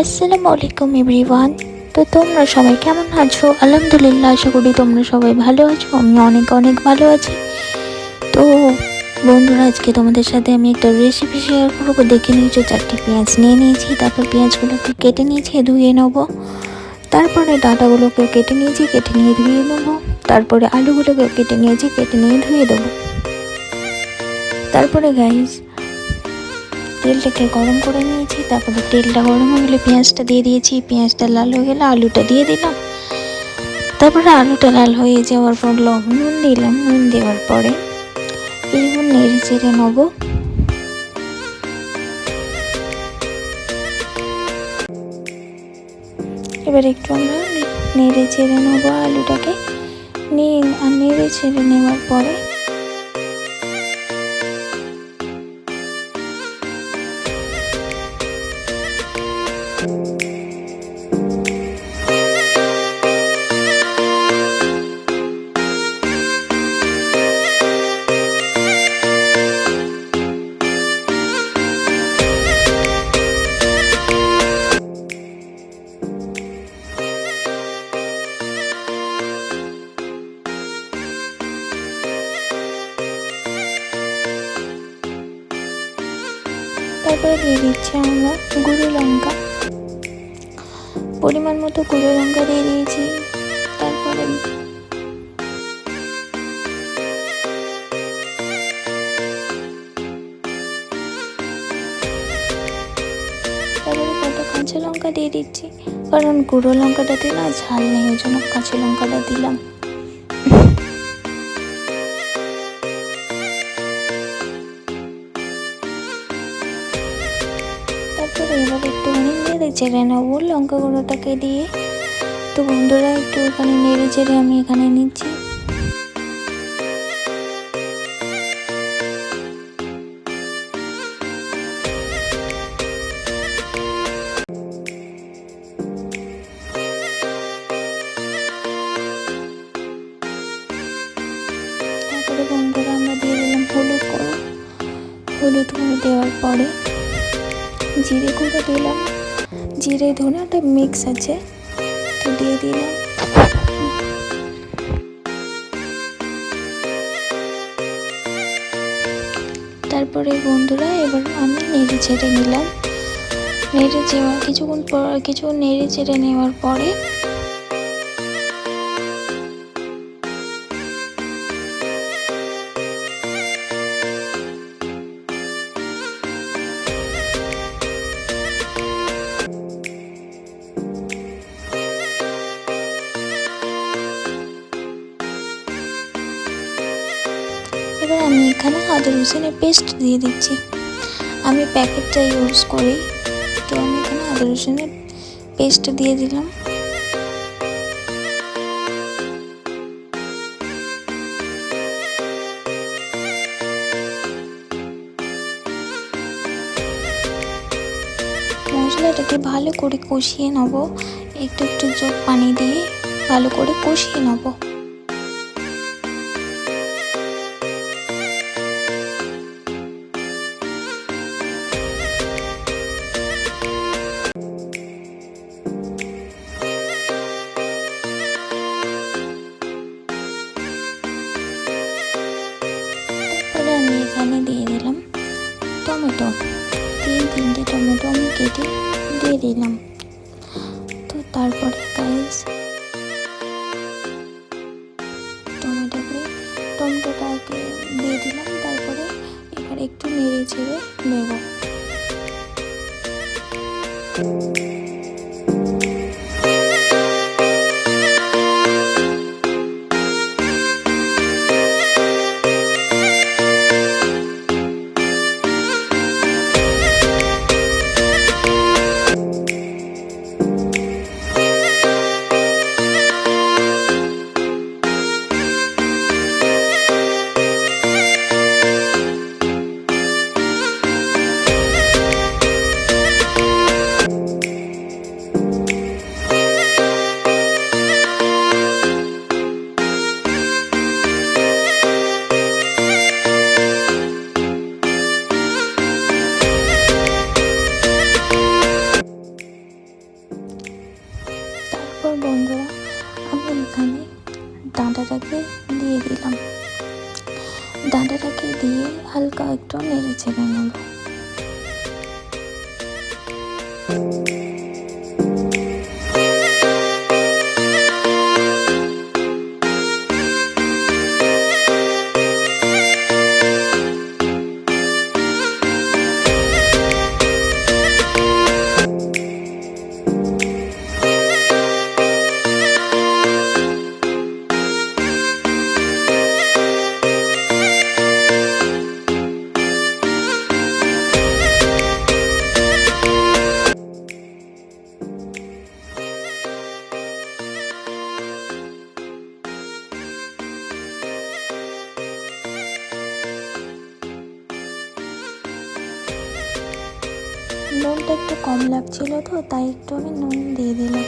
আসসালামু আলাইকুম এভরিওয়ান। তো তোমরা সবাই কেমন আছো? আলহামদুলিল্লাহ, আশা করি তোমরা সবাই ভালো আছো। আমি অনেক অনেক ভালো আছি। তো বন্ধুরা, আজকে তোমাদের সাথে আমি একটা রেসিপি শেয়ার করবো। দেখে নিয়েছো, 4টি পেঁয়াজ নিয়ে নিয়েছি। তারপর পেঁয়াজগুলোকে কেটে নিয়েছি, ধুয়ে নেবো। তারপরে ডাঁটাগুলোকে কেটে নিয়েছি, কেটে নিয়ে ধুয়ে নেবো। তারপরে আলুগুলোকে কেটে নিয়েছি, কেটে নিয়ে ধুয়ে দেবো। তারপরে গাইস, তেলটাকে গরম করে নিয়েছি। তারপরে তেলটা গরম হয়ে গেলে পেঁয়াজটা দিয়ে দিয়েছি। পেঁয়াজটা লাল হয়ে গেলে আলুটা দিয়ে দিলাম। তারপরে আলুটা লাল হয়ে যাওয়ার পর নুন দিলাম। নুন দেওয়ার পরে এরকম নেড়ে চেড়ে নেবো। এবার একটু আমরা নেড়ে চেড়ে নেবো আলুটাকে। নেড়ে চেড়ে নেওয়ার পরে দিয়ে দিচ্ছি আমরা গুঁড়ো লঙ্কা। পরিমাণ মতো গুঁড়ো লঙ্কা দিয়ে দিয়েছি। তারপরে কটা কাঁচা লঙ্কা দিয়ে দিচ্ছি, কারণ গুঁড়ো লঙ্কাটাতে না ঝাল নেই, ওই জন্য কাঁচা লঙ্কাটা দিলাম। তারপরে এবার একটুখানি নেড়ে চেড়ে নেবো লঙ্কা গুঁড়োটাকে দিয়ে। তো বন্ধুরা, একটু এখানে নেড়ে চেড়ে আমি এখানে নিচ্ছি। তারপরে বন্ধুরা, আমরা দিয়ে দিলাম হলুদ গুঁড়ো। হলুদ গুঁড়ো দেওয়ার পরে জিরে গুঁড়ো দিলাম। জিরে ধনেটা মিক্স আছে, তো দিয়ে দিলাম। তারপরে বন্ধুরা, এবার আমি নেড়ে চেড়ে নিলাম। কিছুক্ষণ নেড়ে চেড়ে নেওয়ার পরে এবার আমি এখানে আদা রসুনের পেস্ট দিয়ে দিচ্ছি। আমি প্যাকেটটা ইউজ করি, তো আমি এখানে আদা রসুনের পেস্ট দিয়ে দিলাম। মশলাটাকে ভালো করে কষিয়ে নেবো। একটু একটু পানি দিয়ে ভালো করে কষিয়ে নেবো। তারপরে আমি এখানে দিয়ে দিলাম টমেটো। 3-4টে টমেটো আমি কেটে দিয়ে দিলাম। তো তারপরে গাইস, টমেটোটাকে দিয়ে দিলাম। তারপরে এবার একটু নেড়ে চেড়ে নেব। দিয়ে দিলাম। ডাঁটাটাকে দিয়ে হালকা একটু নেড়ে চেড়ে নেব। নুনটা একটু কম লাগছিল, তো তাই একটু আমি নুন দিয়ে দিলাম।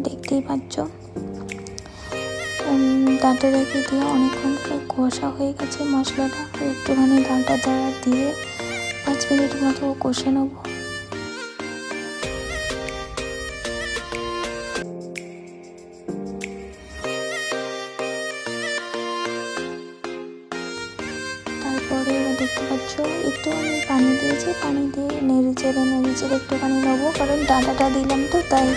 দেখতেই পাচ্ছ ডাঁটাটাকে দিয়ে অনেকক্ষণ কষা হয়ে গেছে মশলাটা। আর একটুখানি ডাঁটা দিয়ে 5 মিনিট মতো কষে নেব। তারপরে এবার দেখতে পাচ্ছ একটু আমি পানি দিয়েছি, পানি দিয়ে নেড়ে চেড়ে একটুখানি নেবো, কারণ ডাঁটাটা দিলাম তো তাই।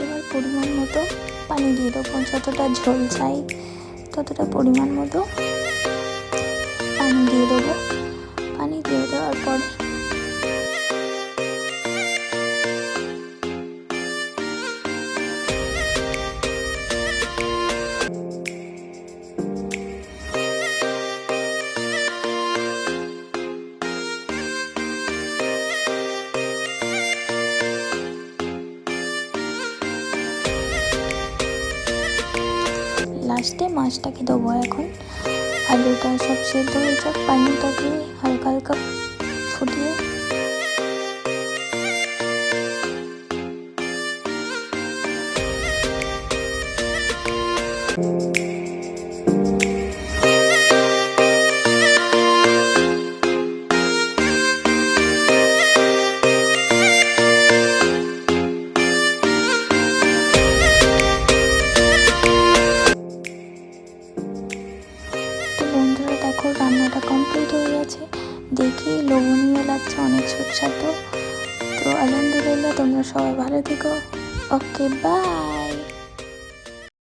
এবার পরিমাণ মতো পানি দিয়ে দেবো, যতটা ঝোল চাই ততটা পরিমাণ মতো পানি দিয়ে দেবো। পানি দিয়ে দেওয়ার পরে লাস্টে মাছটাকে দেবো। এখন আলুটা সব সেদ্ধ হয়ে যাক, পানিটাকে হালকা হালকা ফুটিয়ে রান্নাটা কমপ্লিট হয়ে গেছে। দেখি লোভনীয় লাগছে, অনেক সুস্বাদু। তো আলহামদুলিল্লাহ, তোমরা সবাই ভালো থেকো। ওকে, বাই।